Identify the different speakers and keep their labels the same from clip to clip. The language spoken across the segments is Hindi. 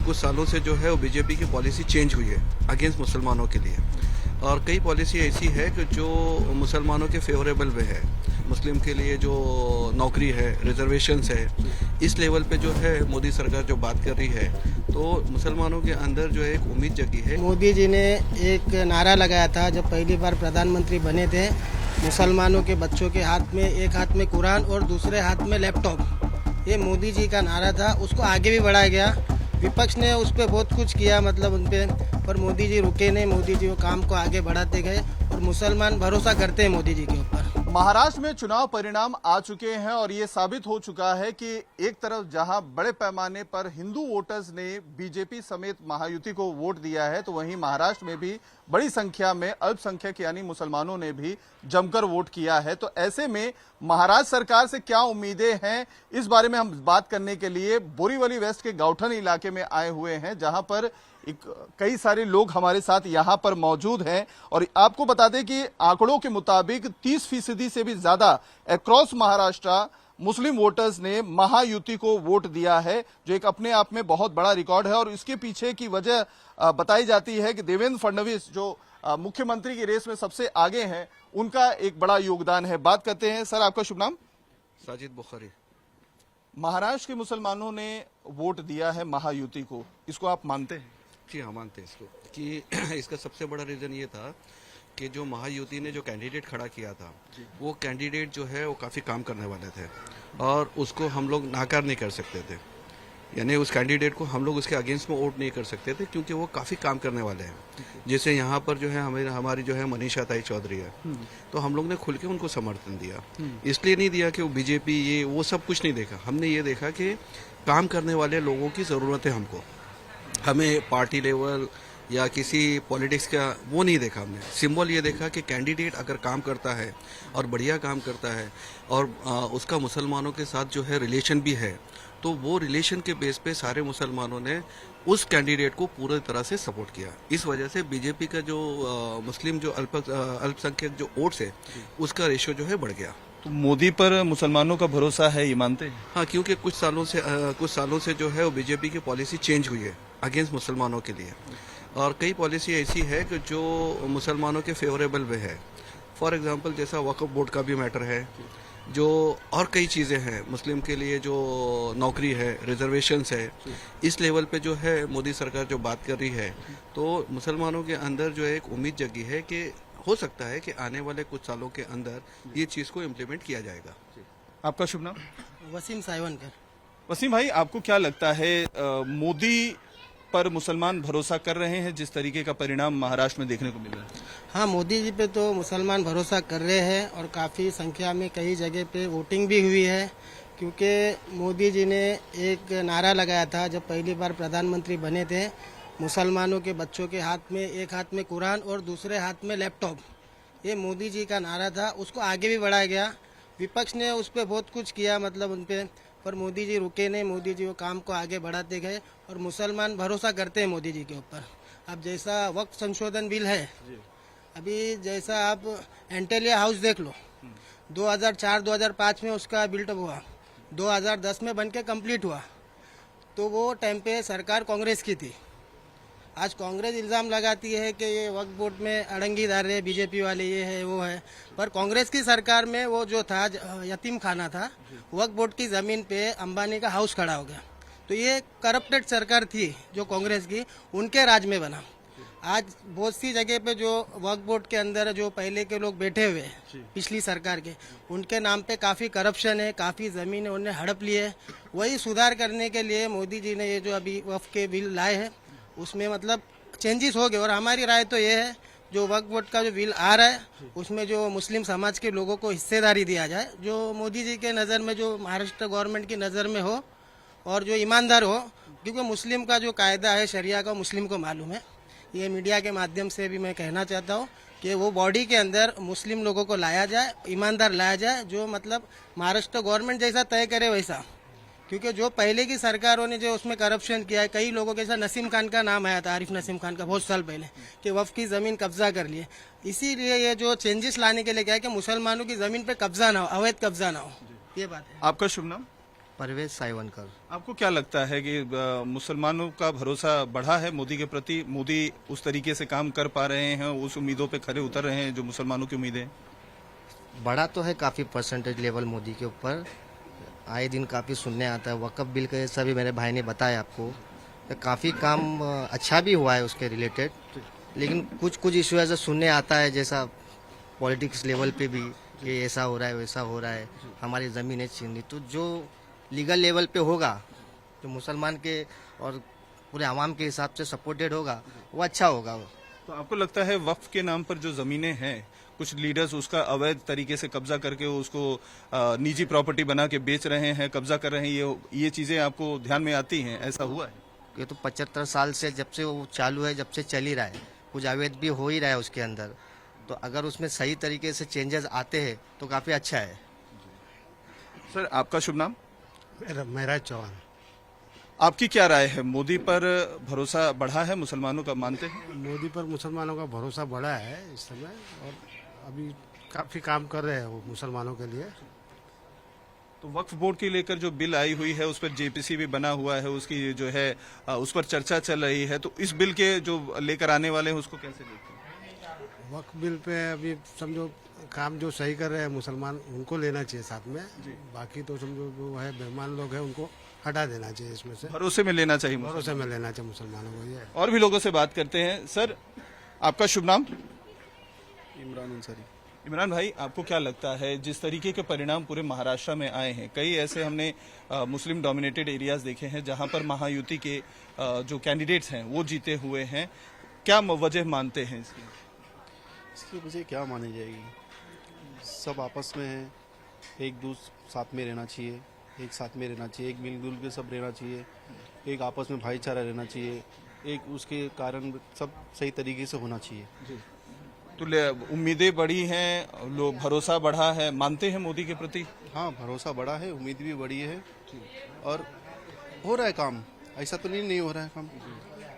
Speaker 1: कुछ सालों से जो है वो बीजेपी की पॉलिसी चेंज हुई है अगेंस्ट मुसलमानों के लिए, और कई पॉलिसी ऐसी है कि जो मुसलमानों के फेवरेबल में है। मुस्लिम के लिए जो नौकरी है, रिजर्वेशंस है, इस लेवल पे जो है मोदी सरकार जो बात कर रही है, तो मुसलमानों के अंदर जो है एक उम्मीद जगी है।
Speaker 2: मोदी जी ने एक नारा लगाया था जब पहली बार प्रधानमंत्री बने थे, मुसलमानों के बच्चों के हाथ में एक हाथ में कुरान और दूसरे हाथ में लैपटॉप। ये मोदी जी का नारा था, उसको आगे भी बढ़ाया गया। विपक्ष ने उस पर बहुत कुछ किया, मतलब उन पर, पर मोदी जी रुके नहीं। मोदी जी वो काम को आगे बढ़ाते गए और मुसलमान भरोसा करते हैं मोदी जी के ऊपर।
Speaker 3: महाराष्ट्र में चुनाव परिणाम आ चुके हैं और ये साबित हो चुका है कि एक तरफ जहां बड़े पैमाने पर हिंदू वोटर्स ने बीजेपी समेत महायुति को वोट दिया है, तो वहीं महाराष्ट्र में भी बड़ी संख्या में अल्पसंख्यक यानी मुसलमानों ने भी जमकर वोट किया है। तो ऐसे में महाराष्ट्र सरकार से क्या उम्मीदें हैं, इस बारे में हम बात करने के लिए बोरीवली वेस्ट के गौठन इलाके में आए हुए हैं, जहां पर कई सारे लोग हमारे साथ यहां पर मौजूद हैं। और आपको बता दें कि आंकड़ों के मुताबिक 30% से भी ज्यादा अक्रॉस महाराष्ट्र मुस्लिम वोटर्स ने महायुति को वोट दिया है, जो एक अपने आप में बहुत बड़ा रिकॉर्ड है। और इसके पीछे की वजह बताई जाती है कि देवेंद्र फडणवीस जो मुख्यमंत्री की रेस में सबसे आगे हैं, उनका एक बड़ा योगदान है। बात करते हैं। सर, आपका शुभ नाम?
Speaker 1: साजिद बुखारी।
Speaker 3: महाराष्ट्र के मुसलमानों ने वोट दिया है महायुति को, इसको आप मानते हैं?
Speaker 1: जी हाँ, मानते हैं इसको कि इसका सबसे बड़ा रीज़न ये था कि जो महायुति ने जो कैंडिडेट खड़ा किया था, वो कैंडिडेट जो है वो काफ़ी काम करने वाले थे और उसको हम लोग नाकार नहीं कर सकते थे। यानी उस कैंडिडेट को हम लोग उसके अगेंस्ट में वोट नहीं कर सकते थे, क्योंकि वो काफ़ी काम करने वाले हैं। जैसे यहाँ पर जो है हमारी जो है मनीषा ताई चौधरी है, तो हम लोग ने खुल के उनको समर्थन दिया। इसलिए नहीं दिया कि वो बीजेपी ये वो सब कुछ नहीं देखा। हमने ये देखा कि काम करने वाले लोगों की ज़रूरत है हमको। हमें पार्टी लेवल या किसी पॉलिटिक्स का वो नहीं देखा। हमने सिंबल ये देखा कि कैंडिडेट अगर काम करता है और बढ़िया काम करता है और उसका मुसलमानों के साथ जो है रिलेशन भी है, तो वो रिलेशन के बेस पे सारे मुसलमानों ने उस कैंडिडेट को पूरी तरह से सपोर्ट किया। इस वजह से बीजेपी का जो मुस्लिम जो अल्पसंख्यक जो वोट्स है, उसका रेशियो जो है बढ़ गया।
Speaker 3: तो मोदी पर मुसलमानों का भरोसा है, ये मानते हैं?
Speaker 1: हाँ, क्योंकि कुछ सालों से जो है वो बीजेपी की पॉलिसी चेंज हुई है अगेंस्ट मुसलमानों के लिए, और कई पॉलिसी ऐसी है कि जो मुसलमानों के फेवरेबल में है। फॉर एग्जांपल जैसा वक्फ बोर्ड का भी मैटर है, जो और कई चीज़ें हैं। मुस्लिम के लिए जो नौकरी है, रिजर्वेशंस है, इस लेवल पे जो है मोदी सरकार जो बात कर रही है, तो मुसलमानों के अंदर जो है एक उम्मीद जगी है कि हो सकता है कि आने वाले कुछ सालों के अंदर ये चीज़ को इम्प्लीमेंट किया जाएगा।
Speaker 3: आपका शुभ नाम?
Speaker 2: वसीम साइवनकर।
Speaker 3: वसीम भाई, आपको क्या लगता है, मोदी पर मुसलमान भरोसा कर रहे हैं जिस तरीके का परिणाम महाराष्ट्र में देखने को मिल रहा है?
Speaker 2: हाँ, मोदी जी पे तो मुसलमान भरोसा कर रहे हैं और काफ़ी संख्या में कई जगह पे वोटिंग भी हुई है, क्योंकि मोदी जी ने एक नारा लगाया था जब पहली बार प्रधानमंत्री बने थे, मुसलमानों के बच्चों के हाथ में एक हाथ में कुरान और दूसरे हाथ में लैपटॉप। ये मोदी जी का नारा था, उसको आगे भी बढ़ाया गया। विपक्ष ने उस पर बहुत कुछ किया, मतलब उन पर, पर मोदी जी रुके नहीं। मोदी जी वो काम को आगे बढ़ाते गए और मुसलमान भरोसा करते हैं मोदी जी के ऊपर। अब जैसा वक्त संशोधन बिल है, अभी जैसा आप एंटेलिया हाउस देख लो, 2004-2005 में उसका बिल्टअप हुआ, 2010 में बन के कम्प्लीट हुआ, तो वो टाइम पे सरकार कांग्रेस की थी। आज कांग्रेस इल्ज़ाम लगाती है कि ये वक्फ बोर्ड में अड़ंगी डाल रहे बीजेपी वाले, ये है वो है, पर कांग्रेस की सरकार में वो जो था यतीम खाना था, वक्फ बोर्ड की ज़मीन पे अंबानी का हाउस खड़ा हो गया। तो ये करप्टेड सरकार थी जो कांग्रेस की, उनके राज में बना। आज बहुत सी जगह पे जो वक्फ बोर्ड के अंदर जो पहले के लोग बैठे हुए हैं पिछली सरकार के, उनके नाम पे काफ़ी करप्शन है, काफ़ी ज़मीन उन्हें हड़प ली है। वही सुधार करने के लिए मोदी जी ने ये जो अभी वक्फ के बिल लाए हैं, उसमें मतलब चेंजेस हो गए। और हमारी राय तो ये है, जो वक्फ बोर्ड का जो बिल आ रहा है, उसमें जो मुस्लिम समाज के लोगों को हिस्सेदारी दिया जाए, जो मोदी जी के नज़र में, जो महाराष्ट्र गवर्नमेंट की नज़र में हो और जो ईमानदार हो, क्योंकि मुस्लिम का जो कायदा है शरिया का, मुस्लिम को मालूम है। ये मीडिया के माध्यम से भी मैं कहना चाहता हूँ कि वो बॉडी के अंदर मुस्लिम लोगों को लाया जाए, ईमानदार लाया जाए, जो मतलब महाराष्ट्र गवर्नमेंट जैसा तय करे वैसा। क्योंकि जो पहले की सरकारों ने जो उसमें करप्शन किया है, कई लोगों के साथ नसीम खान का नाम आया था, आरिफ नसीम खान का, बहुत साल पहले, कि वक्फ की ज़मीन कब्जा कर लिए। इसीलिए ये जो चेंजेस लाने के लिए क्या है कि मुसलमानों की ज़मीन पे कब्जा ना हो, अवैध कब्जा ना हो, ये बात है।
Speaker 3: आपका शुभ नाम?
Speaker 4: परवेज साइवनकर।
Speaker 3: आपको क्या लगता है कि मुसलमानों का भरोसा बढ़ा है मोदी के प्रति? मोदी उस तरीके से काम कर पा रहे हैं, उस उम्मीदों पे खरे उतर रहे हैं जो मुसलमानों की उम्मीदें हैं?
Speaker 4: बड़ा तो है काफ़ी परसेंटेज लेवल मोदी के ऊपर, आए दिन काफ़ी सुनने आता है। वक़्फ़ बिल के सभी मेरे भाई ने बताया आपको, तो काफ़ी काम अच्छा भी हुआ है उसके रिलेटेड, लेकिन कुछ कुछ इशू ऐसा सुनने आता है, जैसा पॉलिटिक्स लेवल पे भी कि ऐसा हो रहा है वैसा हो रहा है, हमारी ज़मीनें छीन ली। तो जो लीगल लेवल पे होगा, जो मुसलमान के और पूरे आवाम के हिसाब से सपोर्टेड होगा, वो अच्छा होगा।
Speaker 3: तो आपको लगता है वक्फ के नाम पर जो जमीनें हैं, कुछ लीडर्स उसका अवैध तरीके से कब्जा करके उसको निजी प्रॉपर्टी बना के बेच रहे हैं, कब्जा कर रहे हैं, ये चीजें आपको ध्यान में आती हैं? ऐसा हुआ है?
Speaker 4: ये तो 75 साल से जब से वो चालू है, जब से चल ही रहा है, कुछ अवैध भी हो ही रहा है उसके अंदर। तो अगर उसमें सही तरीके से चेंजेस आते हैं तो काफ़ी अच्छा है।
Speaker 3: सर, आपका शुभ नाम?
Speaker 5: मेरा चौहान।
Speaker 3: आपकी क्या राय है? मोदी पर भरोसा बढ़ा है मुसलमानों का, मानते हैं?
Speaker 5: मोदी पर मुसलमानों का भरोसा बढ़ा है इस समय, और अभी काफी काम कर रहे हैं वो मुसलमानों के लिए।
Speaker 3: तो वक्फ बोर्ड के लेकर जो बिल आई हुई है उस पर जेपीसी भी बना हुआ है, उसकी जो है उस पर चर्चा चल रही है, तो इस बिल के जो लेकर आने वाले हैं उसको कैसे देखते हैं?
Speaker 5: वक्फ बिल पे अभी समझो काम जो सही कर रहे हैं मुसलमान, उनको लेना चाहिए साथ में। बाकी तो समझो जो है बेईमान लोग हैं उनको हटा देना चाहिए इसमें से,
Speaker 3: भरोसे में लेना चाहिए।
Speaker 5: भरोसे में लेना चाहिए मुसलमानों को। ये
Speaker 3: और भी लोगों से बात करते हैं। सर, आपका शुभ नाम?
Speaker 6: इमरान अंसारी।
Speaker 3: इमरान भाई, आपको क्या लगता है जिस तरीके के परिणाम पूरे महाराष्ट्र में आए हैं, कई ऐसे हमने मुस्लिम डोमिनेटेड एरियाज देखे हैं जहां पर महायुति के जो कैंडिडेट्स हैं वो जीते हुए हैं, क्या वजह मानते हैं इसकी?
Speaker 6: इसकी वजह क्या मानी जाएगी? सब आपस में है, एक दूसरे साथ में रहना चाहिए, एक साथ में रहना चाहिए, एक मिलजुल के सब रहना चाहिए, एक आपस में भाईचारा रहना चाहिए, एक उसके कारण सब सही तरीके से होना चाहिए।
Speaker 3: तो उम्मीदें बढ़ी हैं, लोग भरोसा बढ़ा है, मानते हैं मोदी के प्रति?
Speaker 6: हाँ, भरोसा बढ़ा है, उम्मीद भी बढ़ी है, और हो रहा है काम। ऐसा तो नहीं हो रहा है काम,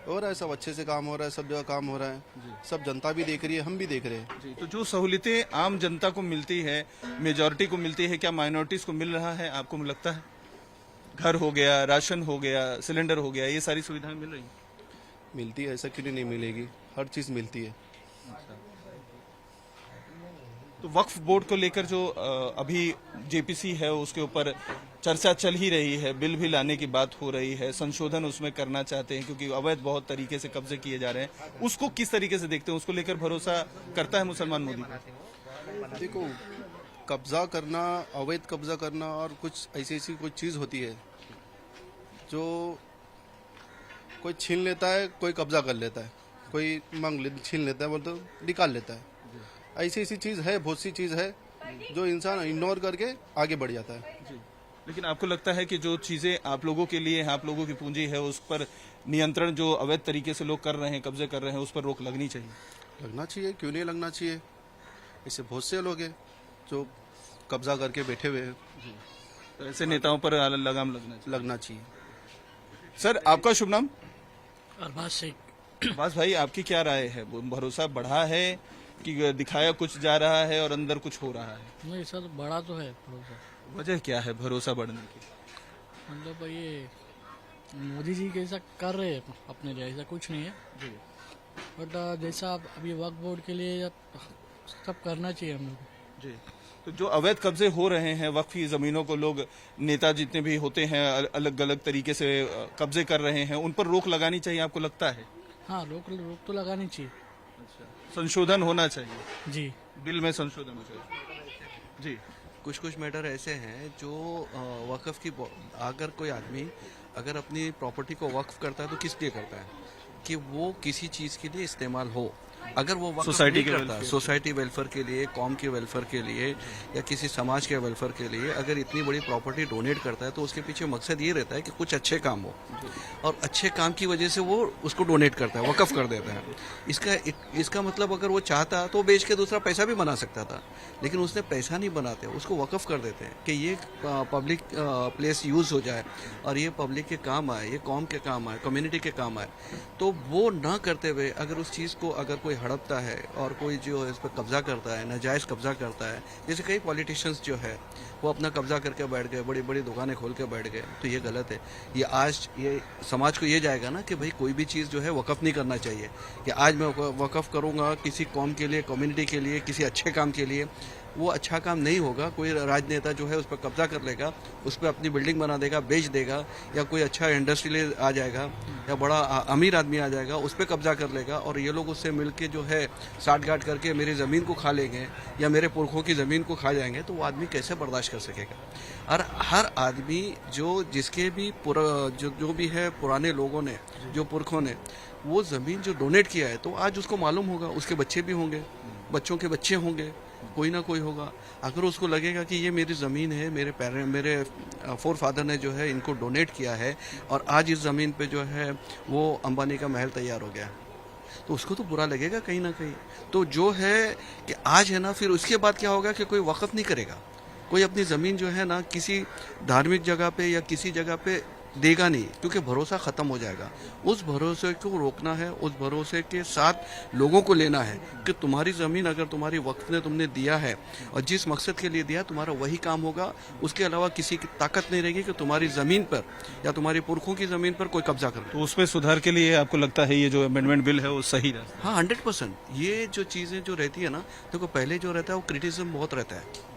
Speaker 6: हो रहा है, सब अच्छे से काम हो रहा है, सब जगह काम हो रहा है, सब जनता भी देख रही है, हम भी देख रहे हैं।
Speaker 3: तो जो सहूलियतें आम जनता को मिलती है, मेजॉरिटी को मिलती है, क्या माइनॉरिटीज को मिल रहा है? आपको लगता है घर हो गया, राशन हो गया, सिलेंडर हो गया, ये सारी सुविधाएं मिल रही?
Speaker 6: मिलती है, ऐसा क्यों नहीं मिलेगी? हर चीज मिलती है।
Speaker 3: तो वक्फ बोर्ड को लेकर जो अभी जेपीसी है उसके ऊपर चर्चा चल ही रही है, बिल भी लाने की बात हो रही है, संशोधन उसमें करना चाहते हैं क्योंकि अवैध बहुत तरीके से कब्जे किए जा रहे हैं। उसको किस तरीके से देखते हैं? उसको लेकर भरोसा करता है मुसलमान मोदी पर?
Speaker 6: देखो, कब्जा करना, अवैध कब्जा करना और कुछ ऐसी कोई चीज होती है जो कोई छीन लेता है, कोई कब्जा कर लेता है, कोई छीन लेता है, बोलते तो निकाल लेता है। ऐसी चीज है, बहुत सी चीज है जो इंसान इग्नोर करके आगे बढ़ जाता है।
Speaker 3: लेकिन आपको लगता है कि जो चीजें आप लोगों के लिए, आप लोगों की पूंजी है, उस पर नियंत्रण जो अवैध तरीके से लोग कर रहे हैं, कब्जे कर रहे हैं, उस पर रोक लगनी चाहिए?
Speaker 6: लगना चाहिए, क्यों नहीं लगना चाहिए? ऐसे बहुत से लोग हैं जो कब्जा करके बैठे हुए हैं,
Speaker 3: तो ऐसे नेताओं पर लगाम
Speaker 6: लगना चाहिए।
Speaker 3: सर, आपका शुभ नाम?
Speaker 7: अरबाज शेख।
Speaker 3: अब्बास भाई, आपकी क्या राय है? भरोसा बढ़ा है कि दिखाया कुछ जा रहा है और अंदर कुछ हो रहा है?
Speaker 7: नहीं सर, बड़ा तो है भरोसा।
Speaker 3: वजह क्या है भरोसा बढ़ने की?
Speaker 7: मतलब ये मोदी जी कैसा कर रहे हैं अपने लिए, ऐसा कुछ नहीं है। बट जैसा अभी वक्फ बोर्ड के लिए सब करना चाहिए हम लोग।
Speaker 3: जी, तो जो अवैध कब्जे हो रहे हैं, वक्फी जमीनों को लोग, नेता जितने भी होते हैं, अलग अलग तरीके से कब्जे कर रहे हैं, उन पर रोक लगानी चाहिए, आपको लगता है?
Speaker 7: हाँ, रोक तो लगानी चाहिए।
Speaker 3: संशोधन होना चाहिए,
Speaker 7: जी,
Speaker 3: बिल में संशोधन हो चाहिए। जी,
Speaker 1: कुछ मैटर ऐसे हैं जो वक्फ की, अगर कोई आदमी अगर अपनी प्रॉपर्टी को वक्फ करता है तो किस लिए करता है? कि वो किसी चीज़ के लिए इस्तेमाल हो। अगर वो वक्फ
Speaker 3: सोसाइटी
Speaker 1: नहीं
Speaker 3: के
Speaker 1: करता,
Speaker 3: वेलफेयर,
Speaker 1: सोसाइटी वेलफेयर के लिए, कौम के वेलफेयर के लिए या किसी समाज के वेलफेयर के लिए अगर इतनी बड़ी प्रॉपर्टी डोनेट करता है तो उसके पीछे मकसद ये रहता है कि कुछ अच्छे काम हो, और अच्छे काम की वजह से वो उसको डोनेट करता है, वक्फ कर देता है। इसका मतलब अगर वो चाहता तो बेच के दूसरा पैसा भी बना सकता था, लेकिन उसने पैसा नहीं बनाते, उसको वक्फ कर देते हैं कि ये पब्लिक प्लेस यूज़ हो जाए और ये पब्लिक के काम आए, ये कौम के काम आए, कम्युनिटी के काम आए। तो वो ना करते हुए अगर उस चीज़ को अगर कोई कोई हड़पता है और कोई जो इस पर कब्जा करता है, नाजायज़ कब्जा करता है, जैसे कई पॉलिटिशियंस जो है वो अपना कब्जा करके बैठ गए, बड़ी बड़ी दुकानें खोल के बैठ गए, तो ये गलत है। ये आज ये समाज को ये जाएगा ना कि भाई कोई भी चीज़ जो है वक़फ़ नहीं करना चाहिए कि आज मैं वक़फ़ करूँगा किसी कौम के लिए, कम्युनिटी के लिए, किसी अच्छे काम के लिए, वो अच्छा काम नहीं होगा। कोई राजनेता जो है उस पर कब्जा कर लेगा, उस पर अपनी बिल्डिंग बना देगा, बेच देगा, या कोई अच्छा इंडस्ट्रियल आ जाएगा या बड़ा अमीर आदमी आ जाएगा, उस पर कब्जा कर लेगा और ये लोग उससे मिल के जो है साठ गांठ करके मेरी ज़मीन को खा लेंगे या मेरे पुरखों की ज़मीन को खा जाएंगे, तो वो आदमी कैसे बर्दाश्त कर सकेगा। और हर आदमी जिसके भी जो भी है पुराने लोगों ने, जो पुरखों ने वो ज़मीन जो डोनेट किया है, तो आज उसको मालूम होगा, उसके बच्चे भी होंगे, बच्चों के बच्चे होंगे, कोई ना कोई होगा। अगर उसको लगेगा कि ये मेरी ज़मीन है, मेरे फोर फादर ने जो है इनको डोनेट किया है और आज इस ज़मीन पे जो है वो अंबानी का महल तैयार हो गया, तो उसको तो बुरा लगेगा कहीं ना कहीं। तो जो है कि आज है ना, फिर उसके बाद क्या होगा कि कोई वक़्फ़ नहीं करेगा, कोई अपनी ज़मीन जो है ना किसी धार्मिक जगह पे या किसी जगह पे देगा नहीं, क्योंकि भरोसा ख़त्म हो जाएगा। उस भरोसे को रोकना है, उस भरोसे के साथ लोगों को लेना है कि तुम्हारी ज़मीन अगर तुम्हारी वक्त ने तुमने दिया है और जिस मकसद के लिए दिया, तुम्हारा वही काम होगा, उसके अलावा किसी की ताकत नहीं रहेगी कि तुम्हारी ज़मीन पर या तुम्हारी पुरखों की ज़मीन पर कोई कब्जा कर।
Speaker 3: तो उसमें सुधार के लिए आपको लगता है ये जो अमेंडमेंट बिल है वो सही है?
Speaker 1: हाँ, 100%। ये जो चीज़ें जो रहती है ना, देखो पहले जो रहता है वो क्रिटिसिज्म बहुत रहता है।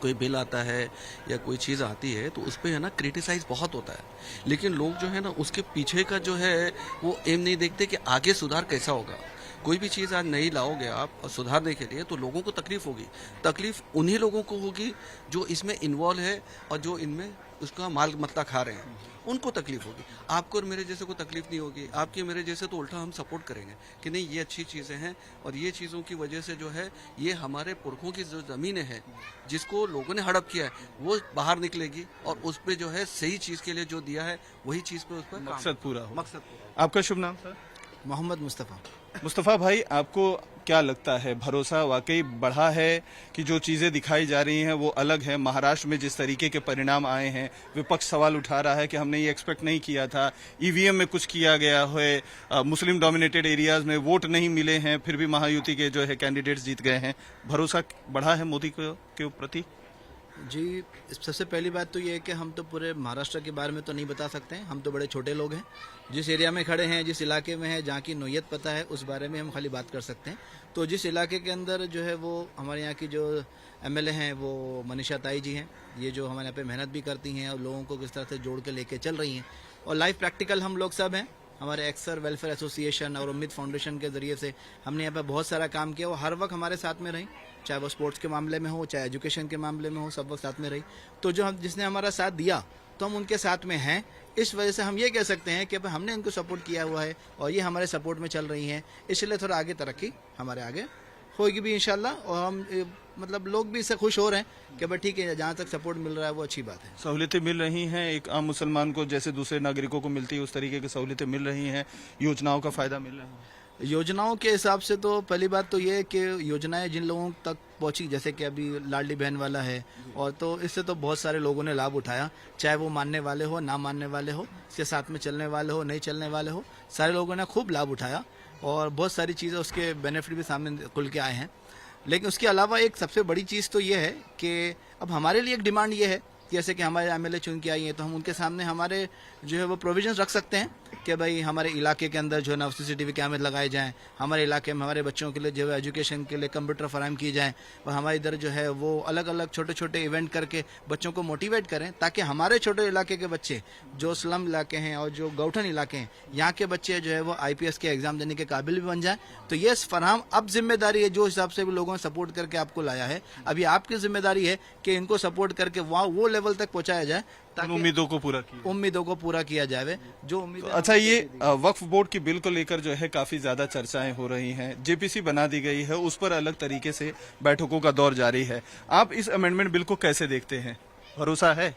Speaker 1: कोई बिल आता है या कोई चीज़ आती है तो उस पर है ना क्रिटिसाइज बहुत होता है, लेकिन लोग जो है ना उसके पीछे का जो है वो एम नहीं देखते कि आगे सुधार कैसा होगा। कोई भी चीज़ आज नहीं लाओगे आप सुधारने के लिए तो लोगों को तकलीफ होगी। तकलीफ उन्हीं लोगों को होगी जो इसमें इन्वॉल्व है और जो इनमें उसका माल मतलब खा रहे हैं, उनको तकलीफ होगी। आपको और मेरे जैसे को तकलीफ नहीं होगी, आपके मेरे जैसे तो उल्टा हम सपोर्ट करेंगे कि नहीं ये अच्छी चीज़ें हैं और ये चीज़ों की वजह से जो है ये हमारे पुरखों की जो ज़मीनें हैं जिसको लोगों ने हड़प किया है वो बाहर निकलेगी और उस पर जो है सही चीज़ के लिए जो दिया है वही चीज़ पे उस पर
Speaker 3: मकसद पूरा हो।
Speaker 1: मकसद पूरा।
Speaker 3: आपका शुभ नाम सर?
Speaker 2: मोहम्मद मुस्तफ़ा।
Speaker 3: मुस्तफ़ा भाई, आपको क्या लगता है भरोसा वाकई बढ़ा है कि जो चीज़ें दिखाई जा रही हैं वो अलग है? महाराष्ट्र में जिस तरीके के परिणाम आए हैं, विपक्ष सवाल उठा रहा है कि हमने ये एक्सपेक्ट नहीं किया था, ईवीएम में कुछ किया गया है, मुस्लिम डोमिनेटेड एरियाज में वोट नहीं मिले हैं, फिर भी महायुति के जो है कैंडिडेट्स जीत गए हैं। भरोसा बढ़ा है मोदी के प्रति?
Speaker 8: जी, सबसे पहली बात तो ये है कि हम तो पूरे महाराष्ट्र के बारे में तो नहीं बता सकते हैं, हम तो बड़े छोटे लोग हैं। जिस एरिया में खड़े हैं, जिस इलाके में हैं, जहाँ की नोयत पता है, उस बारे में हम खाली बात कर सकते हैं। तो जिस इलाके के अंदर जो है वो हमारे यहाँ की जो एमएलए हैं वो मनीषा ताई जी हैं, ये जो हमारे यहाँ पे मेहनत भी करती हैं और लोगों को किस तरह से जोड़ के लेके चल रही हैं। और लाइफ प्रैक्टिकल हम लोग सब हैं, हमारे एक्सर वेलफेयर एसोसिएशन और उम्मीद फाउंडेशन के जरिए से हमने यहाँ पे बहुत सारा काम किया। वो हर वक्त हमारे साथ में रही, चाहे वो स्पोर्ट्स के मामले में हो, चाहे एजुकेशन के मामले में हो, सब वक्त साथ में रही। तो जो हम जिसने हमारा साथ दिया तो हम उनके साथ में हैं। इस वजह से हम ये कह सकते हैं कि हमने उनको सपोर्ट किया हुआ है और ये हमारे सपोर्ट में चल रही हैं, इसलिए थोड़ा आगे तरक्की हमारे आगे होगी भी इंशाल्लाह। और हम मतलब लोग भी इससे खुश हो रहे हैं कि भाई ठीक है, जहाँ तक सपोर्ट मिल रहा है वो अच्छी बात है।
Speaker 3: सहूलियतें मिल रही हैं एक आम मुसलमान को जैसे दूसरे नागरिकों को मिलती है उस तरीके की सहूलियतें मिल रही हैं, योजनाओं का फायदा मिल रहा है?
Speaker 8: योजनाओं के हिसाब से तो पहली बात तो ये है कि योजनाएं जिन लोगों तक पहुंची, जैसे कि अभी लाडली बहन वाला है, और तो इससे तो बहुत सारे लोगों ने लाभ उठाया, चाहे वो मानने वाले हो, ना मानने वाले हो, इसके साथ में चलने वाले हो, नहीं चलने वाले हो, सारे लोगों ने खूब लाभ उठाया और बहुत सारी चीज़ें उसके बेनिफिट भी सामने खुल के आए हैं। लेकिन उसके अलावा एक सबसे बड़ी चीज़ तो ये है कि अब हमारे लिए एक डिमांड ये है, जैसे कि हमारे एमएलए चुन के आई हैं तो हम उनके सामने हमारे जो है वो प्रोविजंस रख सकते हैं कि भाई हमारे इलाके के अंदर जो है ना सीसीटीवी कैमरे लगाए जाएं, हमारे इलाके में हमारे बच्चों के लिए जो है एजुकेशन के लिए कंप्यूटर फराहम की जाएं, और हमारे इधर जो है वो अलग अलग छोटे छोटे इवेंट करके बच्चों को मोटिवेट करें, ताकि हमारे छोटे इलाके के बच्चे जो स्लम इलाके हैं और जो गौठन इलाके हैं, यहाँ के बच्चे जो है वो IPS के एग्जाम देने के काबिल भी बन जाए। तो ये फराहम अब जिम्मेदारी है, जो हिसाब से भी लोगों ने सपोर्ट करके आपको लाया है, अभी आपकी जिम्मेदारी है कि इनको सपोर्ट करके वहाँ वो लेवल तक पहुँचाया जाए ताकि
Speaker 3: उम्मीदों को पूरा किया जाए जो उम्मीद। अच्छा, ये वक्फ बोर्ड की बिल को लेकर जो है काफी ज्यादा चर्चाएं हो रही हैं, जेपीसी बना दी गई है, उस पर अलग तरीके से बैठकों का दौर जारी है। आप इस अमेंडमेंट बिल को कैसे देखते हैं? भरोसा है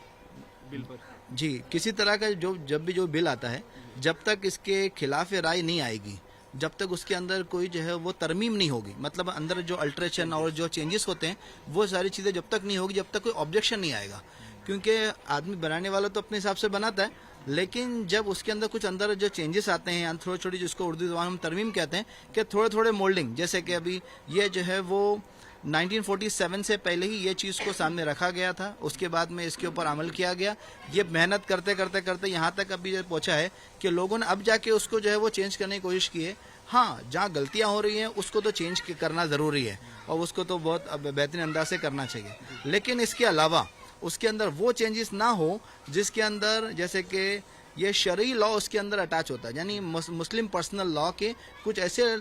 Speaker 3: बिल पर?
Speaker 8: जी, किसी तरह का जब भी जो बिल आता है, जब तक इसके खिलाफ राय नहीं आएगी, जब तक उसके अंदर कोई जो है वो तरमीम नहीं होगी, मतलब अंदर जो अल्ट्रेशन और जो चेंजेस होते हैं वो सारी चीज़ें जब तक नहीं होगी, जब तक कोई ऑब्जेक्शन नहीं आएगा। क्योंकि आदमी बनाने वाला तो अपने हिसाब से बनाता है, लेकिन जब उसके अंदर कुछ अंदर जो चेंजेस आते हैं, थोड़ी छोटी, जिसको उर्दू ज़बान हम तरमीम कहते हैं, कि थोड़े थोड़े मोल्डिंग, जैसे कि अभी ये जो है वो 1947 से पहले ही ये चीज़ को सामने रखा गया था, उसके बाद में इसके ऊपर अमल किया गया। ये मेहनत करते करते करते यहाँ तक अभी पहुँचा है कि लोगों ने अब जाके उसको जो है वो चेंज करने की कोशिश की है। हाँ, जहाँ गलतियाँ हो रही हैं उसको तो चेंज करना ज़रूरी है और उसको तो बहुत बेहतरीन अंदाज से करना चाहिए, लेकिन इसके अलावा उसके अंदर वो चेंजेस ना हो जिसके अंदर, जैसे कि ये शरई लॉ उसके अंदर अटैच होता है, यानी मुस्लिम पर्सनल लॉ के कुछ ऐसे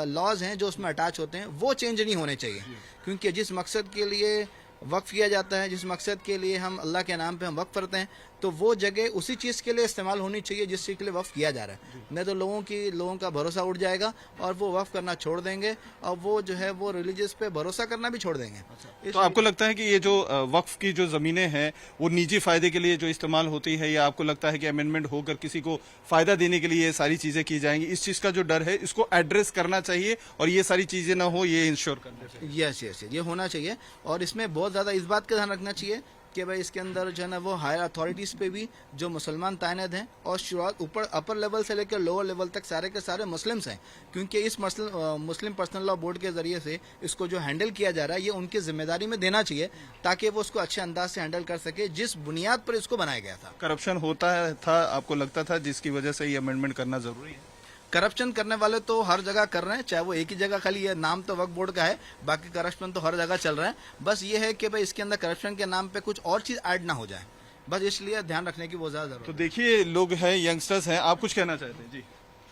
Speaker 8: लॉज हैं जो उसमें अटैच होते हैं, वो चेंज नहीं होने चाहिए। क्योंकि जिस मकसद के लिए वक्फ किया जाता है, जिस मकसद के लिए हम अल्लाह के नाम पे हम वक्फ करते हैं, तो वो जगह उसी चीज़ के लिए इस्तेमाल होनी चाहिए जिस चीज़ के लिए वक्फ किया जा रहा है। नहीं तो लोगों का भरोसा उठ जाएगा और वो वक्फ करना छोड़ देंगे और वो जो है वो रिलीजियस पे भरोसा करना भी छोड़ देंगे।
Speaker 3: तो आपको लगता है कि ये जो वक्फ की जो जमीनें हैं वो निजी फायदे के लिए जो इस्तेमाल होती है, या आपको लगता है कि अमेंडमेंट होकर किसी को फायदा देने के लिए ये सारी चीजें की जाएंगी? इस चीज का जो डर है इसको एड्रेस करना चाहिए और ये सारी चीजें ना हो, ये इंश्योर करना चाहिए।
Speaker 8: यस, ये होना चाहिए। और इसमें बहुत ज़्यादा इस बात का ध्यान रखना चाहिए कि भाई इसके अंदर जो है ना वो हायर अथॉरिटीज़ पे भी जो मुसलमान तैनात हैं, और शुरुआत ऊपर अपर लेवल से लेकर लोअर लेवल तक सारे के सारे मुस्लिम्स हैं, क्योंकि इस मुस्लिम पर्सनल लॉ बोर्ड के ज़रिए से इसको जो हैंडल किया जा रहा है ये उनकी जिम्मेदारी में देना चाहिए, ताकि वो उसको अच्छे अंदाज से हैंडल कर सके जिस बुनियाद पर इसको बनाया गया था।
Speaker 3: करप्शन होता था, आपको लगता था, जिसकी वजह से ये अमेंडमेंट करना जरूरी है?
Speaker 8: करप्शन करने वाले तो हर जगह कर रहे हैं, चाहे वो एक ही जगह, खाली ये नाम तो वक्फ बोर्ड का है, बाकी करप्शन तो हर जगह चल रहा है। बस ये है कि भाई इसके अंदर करप्शन के नाम पे कुछ और चीज ऐड ना हो जाए, बस इसलिए ध्यान रखने की बहुत ज्यादा जरूरत
Speaker 3: तो देखिए, लोग हैं, यंगस्टर्स हैं, आप कुछ कहना चाहते हैं? जी,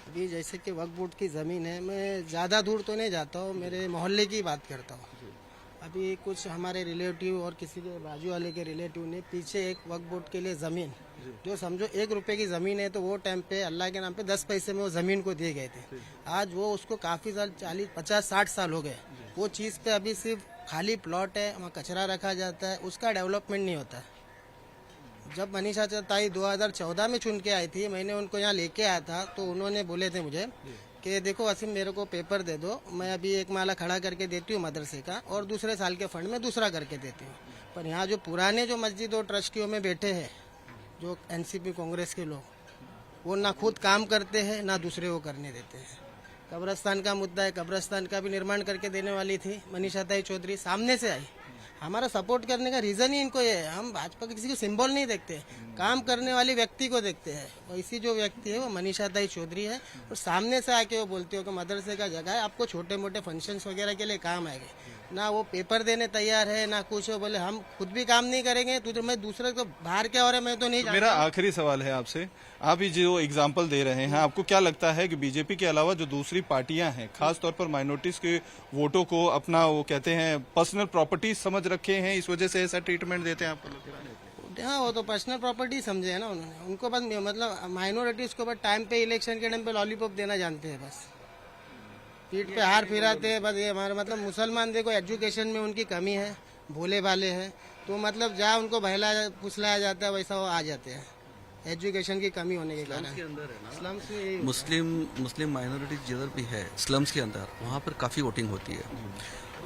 Speaker 2: अभी जैसे कि वक्फ बोर्ड की ज़मीन है, मैं ज़्यादा दूर तो नहीं जाता हूँ, मेरे मोहल्ले की बात करता हूँ। अभी कुछ हमारे रिलेटिव और किसी के बाजू वाले के रिलेटिव ने पीछे एक वक्फ बोर्ड के लिए ज़मीन, जो समझो 1 रुपए की ज़मीन है, तो वो टाइम पे अल्लाह के नाम पे 10 पैसे में वो ज़मीन को दिए गए थे। आज वो उसको काफ़ी साल, 40, 50, 60 साल हो गए, वो चीज़ पे अभी सिर्फ खाली प्लॉट है, वहाँ कचरा रखा जाता है, उसका डेवलपमेंट नहीं होता। जब मनीषा ताई 2014 में चुन के आई थी, मैंने उनको यहाँ लेके आया था, तो उन्होंने बोले थे मुझे कि देखो वसीम, मेरे को पेपर दे दो, मैं अभी एक माला खड़ा करके देती हूँ मदरसे का, और दूसरे साल के फंड में दूसरा करके देती हूँ। पर यहाँ जो पुराने जो मस्जिद और ट्रस्टियों में बैठे हैं, जो एनसीपी कांग्रेस के लोग, वो ना खुद काम करते हैं ना दूसरे को करने देते हैं। कब्रस्तान का मुद्दा है, कब्रस्तान का भी निर्माण करके देने वाली थी मनीषा ताई चौधरी, सामने से आई। हमारा सपोर्ट करने का रीज़न ही इनको ये है, हम भाजपा के किसी को सिंबल नहीं देखते, काम करने वाली व्यक्ति को देखते हैं। वैसी जो व्यक्ति है वो मनीषा ताई चौधरी है, और सामने से आके वो बोलते हो कि मदरसे का जगह है, आपको छोटे मोटे फंक्शंस वगैरह के लिए काम आएंगे। ना वो पेपर देने तैयार है ना कुछ, बोले हम खुद भी काम नहीं करेंगे, तो मैं दूसरे को बाहर क्या हो रहा है मैं तो नहीं जानता।
Speaker 3: मेरा आखिरी सवाल है आपसे, आप ये जो एग्जाम्पल दे रहे हैं, आपको क्या लगता है कि बीजेपी के अलावा जो दूसरी पार्टियां हैं, खास तौर पर माइनॉरिटीज के वोटों को अपना, वो कहते हैं, पर्सनल प्रॉपर्टी समझ रखे हैं, इस वजह से ऐसा ट्रीटमेंट देते हैं? आपको लगता है?
Speaker 2: हाँ, वो तो पर्सनल प्रॉपर्टी समझे है ना उन्होंने, उनको बस मतलब माइनॉरिटीज को बस टाइम पे, इलेक्शन के टाइम पे लॉलीपॉप देना जानते हैं, बस पीठ पे हार फिराते हैं बस। ये हमारा मतलब मुसलमान देखो एजुकेशन में उनकी कमी है, भोले भाले हैं, तो मतलब जहाँ उनको बहलाया फुसलाया जाता है वैसा वो आ जाते हैं, एजुकेशन की कमी होने के कारण। स्लम्स में
Speaker 1: मुस्लिम माइनॉरिटीज जिधर भी है स्लम्स के अंदर, वहाँ पर काफ़ी वोटिंग होती है,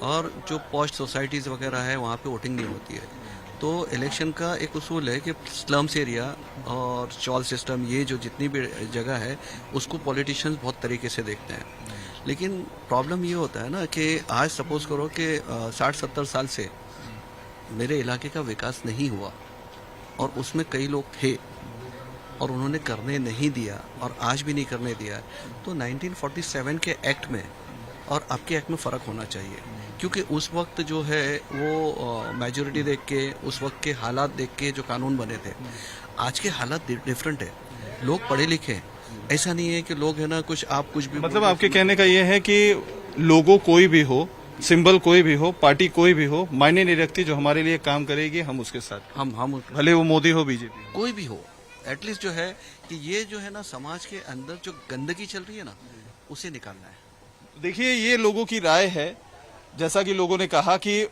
Speaker 1: और जो पॉस्ट सोसाइटीज़ वगैरह है वहाँ पे वोटिंग नहीं होती है। तो इलेक्शन का एक उसूल है कि स्लम्स एरिया और चॉल सिस्टम, ये जो जितनी भी जगह है उसको पॉलिटिशियंस बहुत तरीके से देखते हैं। लेकिन प्रॉब्लम ये होता है ना कि आज सपोज करो कि 60-70 साल से मेरे इलाके का विकास नहीं हुआ, और उसमें कई लोग थे और उन्होंने करने नहीं दिया, और आज भी नहीं करने दिया। तो 1947 के एक्ट में और अब के एक्ट में फ़र्क होना चाहिए, क्योंकि उस वक्त जो है वो मेजॉरिटी देख के, उस वक्त के हालात देख के जो कानून बने थे। आज के हालात डिफरेंट है, लोग पढ़े लिखे, ऐसा नहीं है कि लोग है ना कुछ आप कुछ भी,
Speaker 3: मतलब आपके कहने का ये है कि लोगों कोई भी हो, सिंबल कोई भी हो, पार्टी कोई भी हो, मायने नहीं रखती, जो हमारे लिए काम करेगी हम उसके साथ,
Speaker 1: हम
Speaker 3: भले वो मोदी हो, बीजेपी,
Speaker 1: कोई भी हो, एटलीस्ट जो है कि ये जो है ना समाज के अंदर जो गंदगी चल रही है ना, उसे निकालना है।
Speaker 3: देखिए, ये लोगों की राय है। जैसा कि लोगों ने कहा कि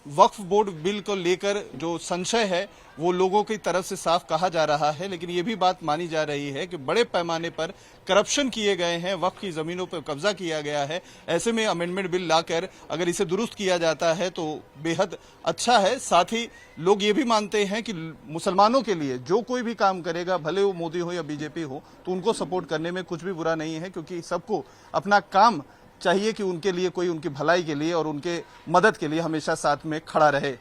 Speaker 3: वक्फ बोर्ड बिल को लेकर जो संशय है वो लोगों की तरफ से साफ कहा जा रहा है, लेकिन ये भी बात मानी जा रही है कि बड़े पैमाने पर करप्शन किए गए हैं, वक्फ की जमीनों पर कब्जा किया गया है। ऐसे में अमेंडमेंट बिल लाकर अगर इसे दुरुस्त किया जाता है तो बेहद अच्छा है। साथ ही लोग ये भी मानते हैं कि मुसलमानों के लिए जो कोई भी काम करेगा, भले वो मोदी हो या बीजेपी हो, तो उनको सपोर्ट करने में कुछ भी बुरा नहीं है, क्योंकि सबको अपना काम चाहिए कि उनके लिए कोई उनकी भलाई के लिए और उनके मदद के लिए हमेशा साथ में खड़ा रहे।